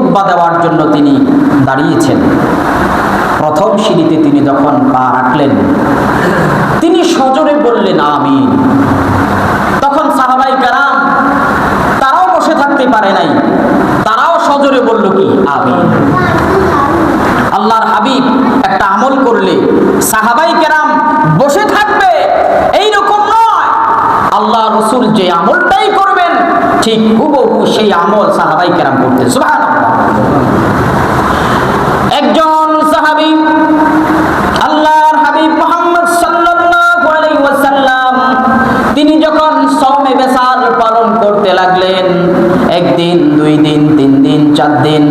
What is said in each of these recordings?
খুতবা দেওয়ার জন্য তিনি দাঁড়িয়েছেন। প্রথম সিঁড়িতে তিনি যখন পা রাখলেন, তিনি সজোরে বললেন আমিন। তখন সাহাবায়ে কেরাম তারাও বসে থাকতে পারে নাই, তারাও সজোরে বলল কি আমিন। আল্লাহর হাবিব একটা আমল করলে সাহাবায়ে কেরাম বসে থাকবে এইরকম নয়, আল্লাহ রাসূল যে আমলটাই করবেন ঠিক হুবহু সেই আমল সাহাবায়ে কেরাম করতেন। সুবহানাল্লাহ। একজন সাহাবী আল্লাহর হাবিব মুহাম্মদ সাল্লাল্লাহু আলাইহি ওয়াসাল্লাম তিনি যখন সওমে বেসাল পালন করতে লাগলেন, একদিন, 2 দিন, 3 দিন, 4 দিন,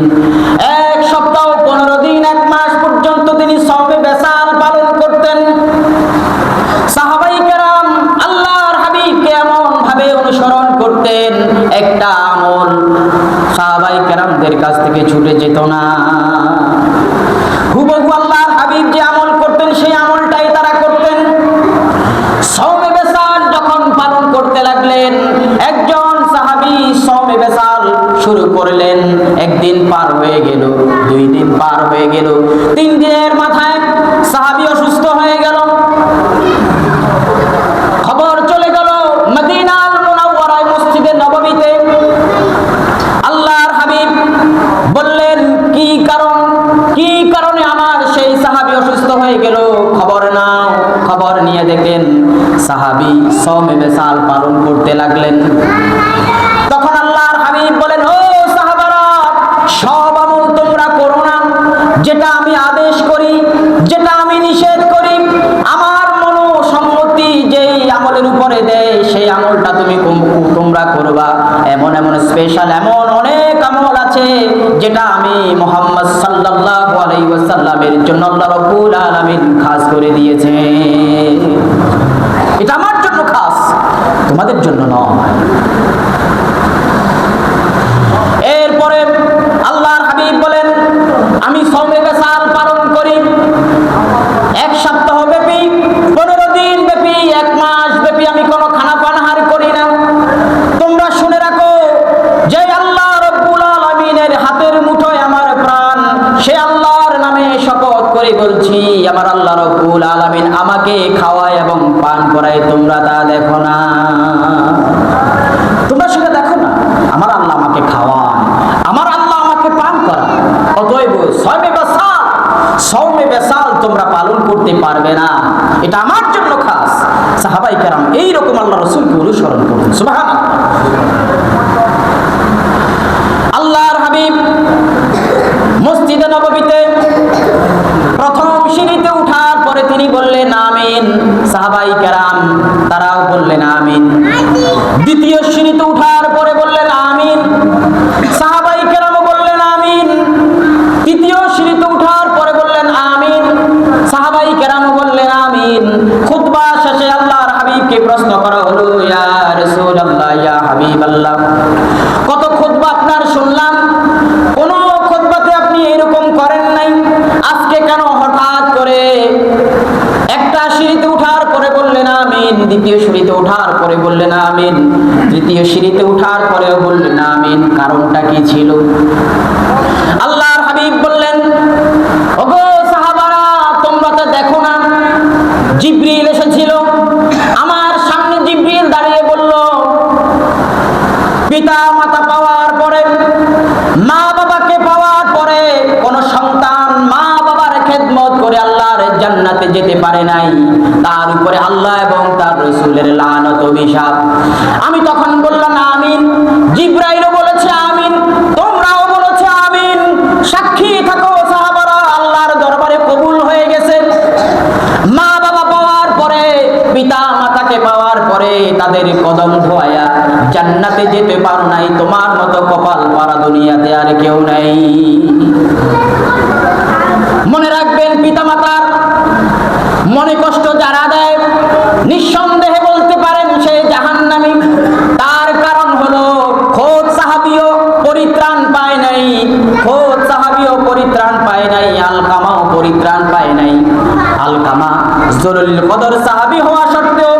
এক সপ্তাহ, 15 দিন, 1 মাস পর্যন্ত তিনি সওমে বেসাল পালন করতেন। সাহাবায়ে কেরাম আল্লাহর হাবিবকে এমন ভাবে অনুসরণ করতেন, একটা আমল সাহাবায়ে কেরামদের কাছ থেকে ছুটে যেত না। হুবহু আল্লাহর হাবিব যে আমল করতেন সেই আমলটাই তারা করতেন। সওমে বেসাল যখন পালন করতে লাগলেন, একজন সাহাবী সওমে বেসাল শুরু করলেন। 1 দিন পার হয়ে গেল, 2 দিন পার হয়ে গেল, 3 দিনের মাথায় সাহাবী অসুস্থ হয়ে গেল। খবর চলে গেল মদিনার মুনাওয়ারায় মসজিদে নববীতে। আল্লাহর হাবিব বললেন কি কারণে আমার সেই সাহাবী অসুস্থ হয়ে গেল, খবর নাও। খবর নিয়ে দেখেন সাহাবী সওমে বেসাল পালন করতে লাগলেন। তখন আল্লাহর হাবিব বলেন, ও সাহাবারা, সব আমল তোমরা করো না, যেটা আমি আদেশ করি, যেটা আমি নিষেধ করি, আমার মনোসম্মতি যেই আমলের উপরে দেয় সেই আমলটা তোমরা করবা। এমন স্পেশাল এমন অনেক আমল আছে যেটা আমি মুহাম্মদ সাল্লাল্লাহু আলাইহি ওয়াসাল্লামের জন্য আল্লাহ রাব্বুল আলামিন খাস করে দিয়েছে। এটা আমার জন্য খাস, তোমাদের জন্য নয়। এরপরে আল্লাহর হাবিব বলেন, আমি সওমে বেসাল পালন করি 1 সপ্তাহ ব্যাপী, 15 দিন ব্যাপী, 1 মাস ব্যাপী আমি কোনো খানা পানাহার করি না। তোমরা শুনে রাখো, যে আল্লাহ রাব্বুল আলামিনের হাতের মুঠোয় আমার প্রাণ, সে আল্লাহর নামে শপথ করে বলছি, আমার আল্লাহ রাব্বুল আলামিন আমাকে খাওয়ায় এবং পান করায়, তোমরা তা দেখো না। তোমরা সেটা দেখো না, আমার আল্লাহ আমাকে খাওয়ায়, আমার আল্লাহ আমাকে পান করায়। অতএব সওমে বেসাল তোমরা পালন করতে পারবে না, এটা আমার জন্য খাস। সাহাবায়ে কেরাম এইরকম আল্লাহ রাসূলকে অনুসরণ করতেন। সুবহানাল্লাহ। আল্লাহর হাবিব মসজিদে নববীতে প্রথম সিঁড়িতে উঠার পরে তিনি বললেন আমিন। সাহাবায়ে কেরাম তারাও বললেন আমিন। দ্বিতীয় সিঁড়িতে উঠার পরে বললেন আমিন, সাহাবায়ে কেরামও বললেন আমিন। তৃতীয় সিঁড়িতে উঠার পরে বললেন আমিন, সাহাবায়ে কেরামও বললেন আমিন। খুতবা শেষে আল্লাহর হাবিবকে প্রশ্ন করা হলো, ইয়া রাসূলুল্লাহ, ইয়া হাবিবাল্লাহ, কত খুতবা আপনার শুনলাম, কোন খুতবাতে আপনি এরকম করেন নাই, আজকে কেন হঠাৎ করে একটা সিঁড়িতে উঠার পরে বললেন আমিন, দ্বিতীয় সিঁড়িতে উঠার পরে বললেন আমিন, তৃতীয় সিঁড়িতে উঠার পরেও বললেন আমিন, কারণটা কি ছিল? আল্লাহর হাবিব বললেন, ওগো সাহাবারা, তোমরা তো দেখো না, জিবরিল এসেছিল, আমার সামনে জিবরিল দাঁড়িয়ে বলল, পিতা মাতা পাওয়ার পরে, মা বাবাকে পাওয়ার পরে কোন সন্তান মা বাবার খেদমত করে আল্লাহর জান্নাতে যেতে পারে নাই, তার উপরে আল্লাহ এবং তার রাসূলের লানত অভিশাপ। আমি তখন বললাম আমিন। জিবরাইলও বলেছে আমিন, তোমরাও বলেছে আমিন। সাক্ষী থাকো সাহাবারা, আল্লাহর দরবারে কবুল হয়ে গেছে। মা বাবা পাওয়ার পরে, পিতা মাতাকে পাওয়ার পরে তাদের কদম ধোয়া জান্নাতে যেতে পারো নাই, তোমার মতো কপাল পারা দুনিয়াতে আর কেউ নাই। মনে রাখবেন, পিতা মাতার মনে কষ্ট যারা দেয়, নিঃসন্দেহে বলতে পারেন সে জাহান্নামী। তার কারণ হলো খোদ সাহাবীও পরিত্রাণ পায় নাই, খোদ সাহাবীও পরিত্রাণ পায় নাই, আলকামাও পরিত্রাণ পায় নাই। আলকামা জরুরুল কদর সাহাবী হওয়া সত্ত্বেও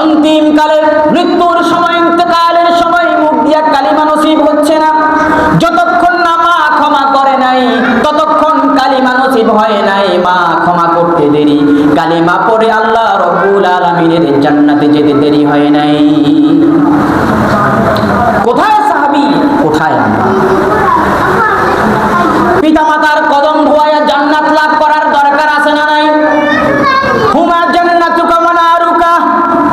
অন্তিম কালে মৃত্যুর সময়, ইন্তেকালের সময় মুখ দিয়া কালিমা নসিব হচ্ছে না। যতক্ষণ না মা ক্ষমা নাই, ততক্ষণ কালিমা নসিব হয় নাই, মা ক্ষমা করতে দেরি, কালিমা পড়ে আল্লাহ রব্বুল আলামিনের জান্নাতে যেতে দেরি হয় নাই। কোথায় সাহাবী, কোথায় আমরা? পিতামাতার কদম ধোয়া জান্নাত লাভ করার দরকার আছে না নাই? হুমা জান্নাতুকা ওয়া নারুকা,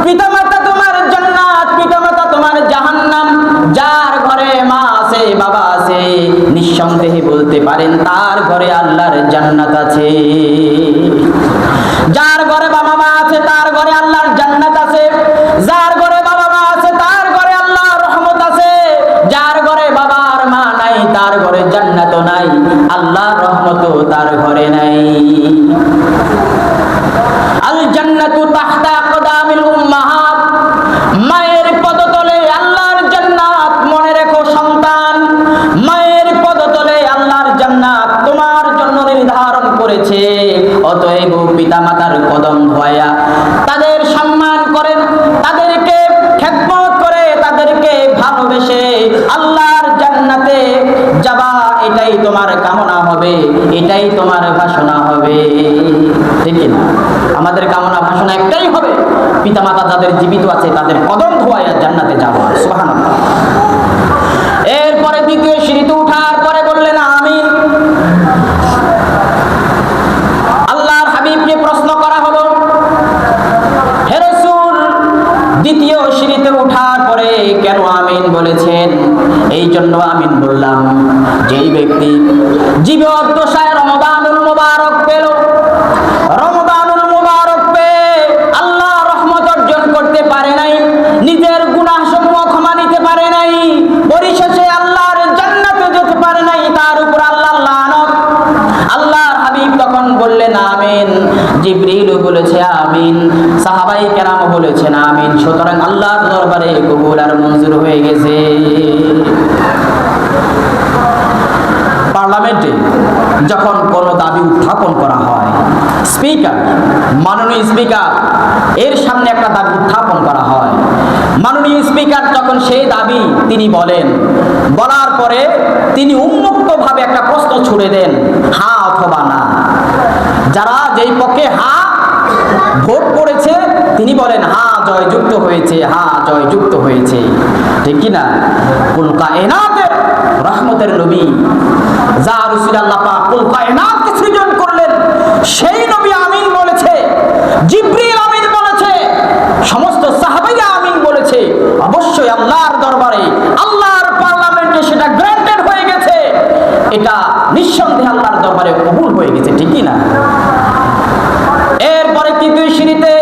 পিতামাতা তোমার জান্নাত, পিতামাতা তোমার জাহান্নাম। যার ঘরে মা আছে, বাবা আছে, নিঃসন্দেহে বলতে পারেন তার ঘরে আল্লাহর জান্নাত আছে। যার ঘরে বাবা মা আছে তার ঘরে আল্লাহর জান্নাত আছে। যার ঘরে বাবা মা আছে তার ঘরে আল্লাহর রহমত আছে। যার ঘরে বাবা আর মা নাই তার ঘরে জান্নাতও নাই, আল্লাহর রহমতও তার ঘরে নাই। আল জান্নাতু তাহতা আকদামিল উম্মাহাত, মায়ের পদতলে আল্লাহর জান্নাত। মনে রেখো সন্তান, মায়ের পদতলে আল্লাহর জান্নাত তোমার জন্য নির্ধারণ করেছে। অতএব পিতামাতার কদম ধোয়া, তাদের সম্মান করেন, তাদেরকে খেদমত করে, তাদেরকে ভালোবেসে আল্লাহর জান্নাতে যাবা, এটাই তোমার কামনা হবে, এটাই তোমার বাসনা হবে, ঠিক না? আমাদের কামনা বাসনা একটাই হবে, পিতামাতা যাদের জীবিত আছে তাদের কদম ধোয়া জান্নাতে যাওয়া। সুবহানাল্লাহ। এরপরে দ্বিতীয় সিঁড়িতে উঠার পরে বললেন আমিন। আল্লাহর হাবিবকে প্রশ্ন করা হলো, হে রাসূল, দ্বিতীয় সিঁড়িতে উঠার পরে কেন আমিন বলেছেন? এই জন্য আমিন বললাম, যেই ব্যক্তি জীবদ্দশায় রমাদানুল মুবারক পেল, রমাদানুল মুবারক পেয়ে আল্লাহ রহমত অর্জন করতে পারে নাই, নিজের গুনাহ সমূহ ক্ষমা নিতে পারে নাই, পরিশেষে আল্লাহর জান্নাতে যেতে পারে নাই, তার উপর আল্লাহর লানত। আল্লাহর হাবিব তখন বললেন আমিন, জিবরিলও বলেছে আমিন, সাহাবায়ে কেরাম বলেছেন আমিন। সুতরাং আল্লাহর দরবারে কবুল আর মঞ্জুর হয়ে গেছে। পার্লামেন্টে যখন কোনো দাবি উত্থাপন করা হয়, স্পিকার, মাননীয় স্পিকার এর সামনে একটা দাবি উত্থাপন করা হয়, মাননীয় স্পিকার যখন সেই দাবি তিনি বলেন, বলার পরে তিনি উন্মুক্তভাবে একটা প্রশ্ন ছুড়ে দেন, হ্যাঁ অথবা না। যারা যেই পক্ষে হ্যাঁ ভোট করেছে তিনি বলেন হ্যাঁ জয়যুক্ত হয়েছে, হ্যাঁ জয়যুক্ত হয়েছে, ঠিক কি না? কুল কায়নাতের রহমতের নবী যা রাসূল আল্লাহ পাক কুল কায়নাতকে সৃজন করলেন, সেই নবী আমিন বলেছে, জিবরিল আমিন বলেছে, সমস্ত সাহাবায়ে আমিন বলেছে। অবশ্যই আল্লাহর দরবারে, আল্লাহর পার্লামেন্টে সেটা গ্রান্টেড হয়ে গেছে, এটা নিঃসন্দেহে আল্লাহর দরবারে কবুল হয়ে গেছে, ঠিক কি না? এরপরে তৃতীয় সিঁড়িতে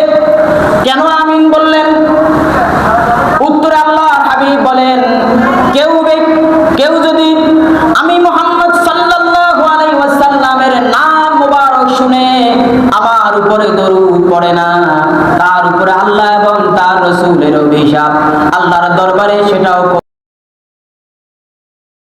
কেন আমিন বললেন? উত্তরে আল্লাহর হাবিব বলেন, কেউ যদি আমি মুহাম্মদ সাল্লাল্লাহু আলাইহি ওয়াসাল্লামের নাম মুবারক শুনে আমার উপরে দরুদ পড়ে না, তার উপরে আল্লাহ এবং তার রাসূলের অভিশাপ, আল্লাহর দরবারে সেটাও